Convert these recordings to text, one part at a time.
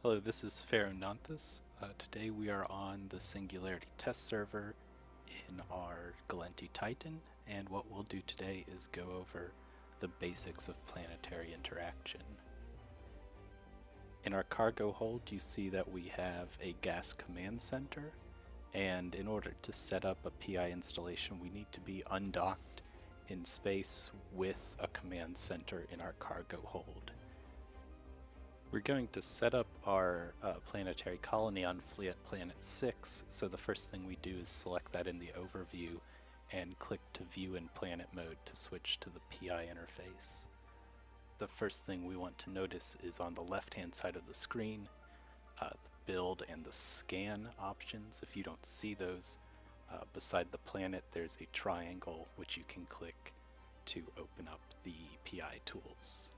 Hello, this is Pharononthus. Today we are on the Singularity test server in our Galenti Titan, and what we'll do today is go over the basics of planetary interaction. In our cargo hold, you see that we have a gas command center, and in order to set up a PI installation, we need to be undocked in space with a command center in our cargo hold. We're going to set up our planetary colony on Planet 6, so the first thing we do is select that in the overview and click to view in planet mode to switch to the PI interface. The first thing we want to notice is on the left hand side of the screen, the build and the scan options. If you don't see those, beside the planet there's a triangle which you can click to open up the PI tools.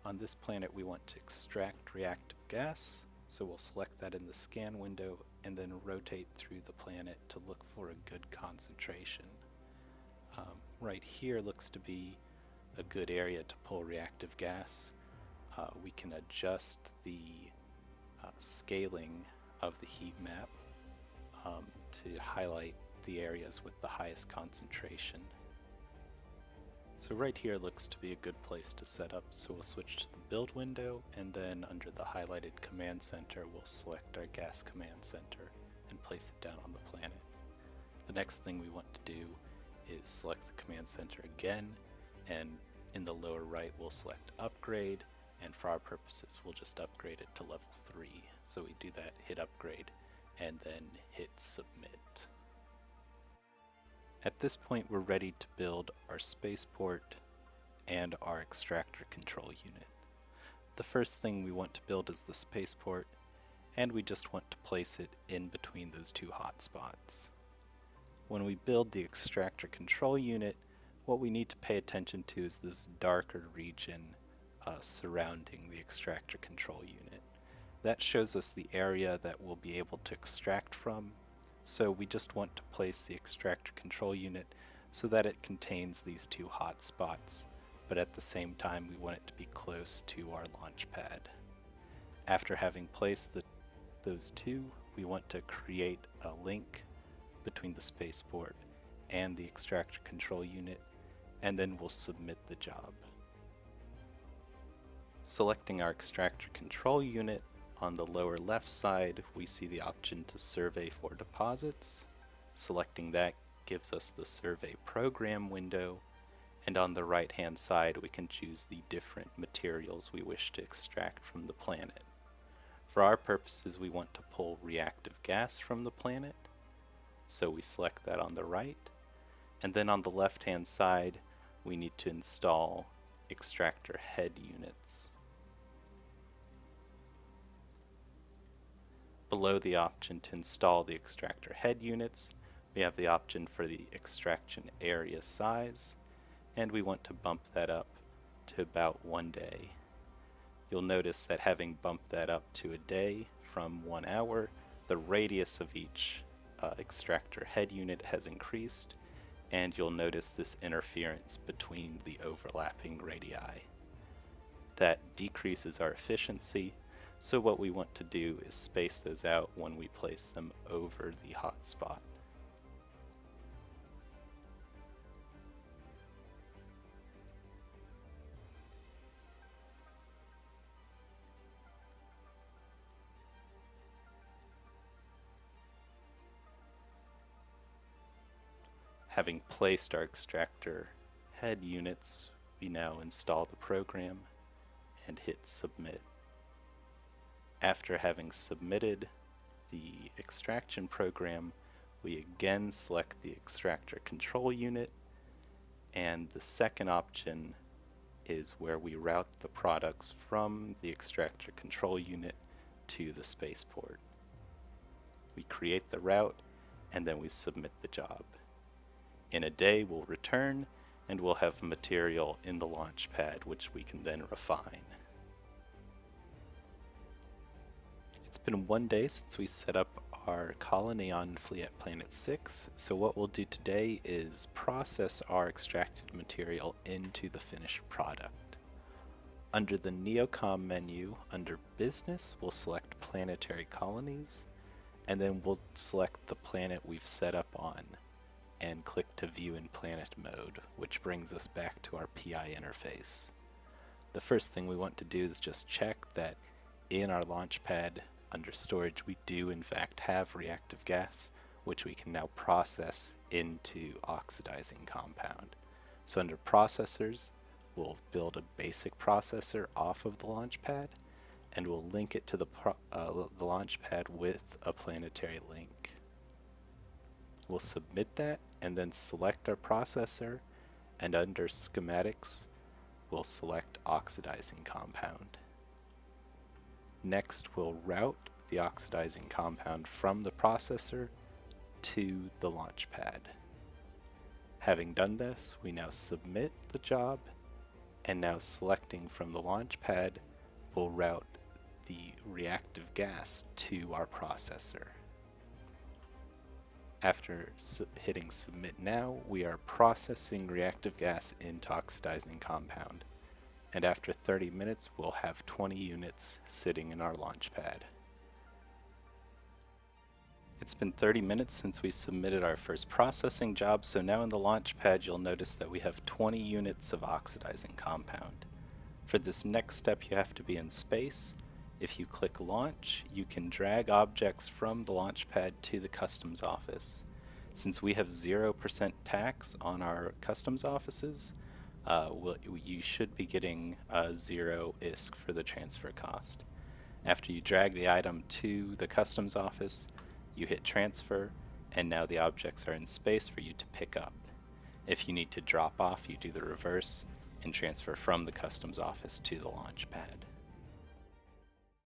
On this planet we want to extract reactive gas, so we'll select that in the scan window and then rotate through the planet to look for a good concentration. Right here looks to be a good area to pull reactive gas. We can adjust the scaling of the heat map to highlight the areas with the highest concentration. So right here looks to be a good place to set up, so we'll switch to the build window, and then under the highlighted command center we'll select our gas command center and place it down on the planet. The next thing we want to do is select the command center again, and in the lower right we'll select upgrade, and for our purposes we'll just upgrade it to level 3. So we do that, hit upgrade, and then hit submit. At this point we're ready to build our spaceport and our extractor control unit. The first thing we want to build is the spaceport, and we just want to place it in between those two hotspots. When we build the extractor control unit, what we need to pay attention to is this darker region surrounding the extractor control unit. That shows us the area that we'll be able to extract from. So we just want to place the extractor control unit so that it contains these two hot spots, but at the same time we want it to be close to our launch pad. After having placed those two, we want to create a link between the spaceport and the extractor control unit, and then we'll submit the job. Selecting our extractor control unit, on the lower left side we see the option to survey for deposits. Selecting that gives us the survey program window, and on the right hand side we can choose the different materials we wish to extract from the planet. For our purposes we want to pull reactive gas from the planet, so we select that on the right, and then on the left hand side we need to install extractor head units. Below the option to install the extractor head units, we have the option for the extraction area size, and we want to bump that up to about 1 day. You'll notice that having bumped that up to a day from 1 hour, the radius of each extractor head unit has increased, and you'll notice this interference between the overlapping radii. That decreases our efficiency, so what we want to do is space those out when we place them over the hotspot. Having placed our extractor head units, we now install the program and hit submit. After having submitted the extraction program, we again select the extractor control unit, and the second option is where we route the products from the extractor control unit to the spaceport. We create the route and then we submit the job. In a day we'll return and we'll have material in the launch pad which we can then refine. It's been 1 day since we set up our colony on Planet 6, so what we'll do today is process our extracted material into the finished product. Under the Neocom menu, under Business, we'll select Planetary Colonies, and then we'll select the planet we've set up on, and click to View in Planet Mode, which brings us back to our PI interface. The first thing we want to do is just check that in our launch pad under Storage we do in fact have reactive gas, which we can now process into oxidizing compound. So under Processors, we'll build a basic processor off of the launch pad, and we'll link it to the launch pad with a planetary link. We'll submit that and then select our processor, and under Schematics we'll select oxidizing compound. Next we'll route the oxidizing compound from the processor to the launch pad. Having done this, we now submit the job, and now selecting from the launch pad we'll route the reactive gas to our processor. After hitting Submit Now, we are processing reactive gas into oxidizing compound, and after 30 minutes we'll have 20 units sitting in our launch pad. It's been 30 minutes since we submitted our first processing job, so now in the launch pad you'll notice that we have 20 units of oxidizing compound. For this next step you have to be in space. If you click Launch, you can drag objects from the launch pad to the customs office. Since we have 0% tax on our customs offices, you should be getting 0 ISK for the transfer cost. After you drag the item to the customs office, you hit transfer, and now the objects are in space for you to pick up. If you need to drop off, you do the reverse and transfer from the customs office to the launch pad.